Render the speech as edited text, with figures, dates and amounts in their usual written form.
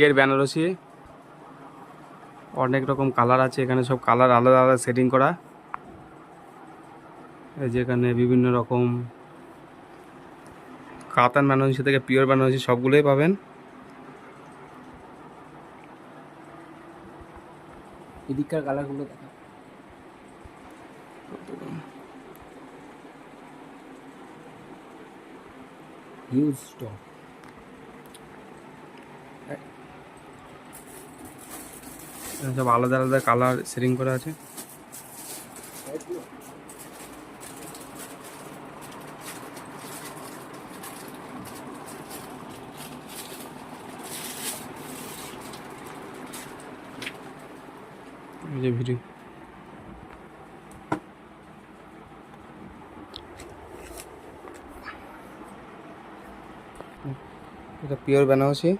এর বেনারসি অনেক রকম কালার আছে, এখানে সব কালার আলাদা আলাদা সেটিং করা। এই যে এখানে বিভিন্ন রকম কাতান বেনারসি থেকে পিওর বেনারসি সবগুলোই পাবেন। এদিককার কালারগুলো দেখা, হিউজ স্টক। সব আলাদা আলাদা কালার সেটিং করা আছে। এই যে ভিডিও, এটা পিওর বেনারসি।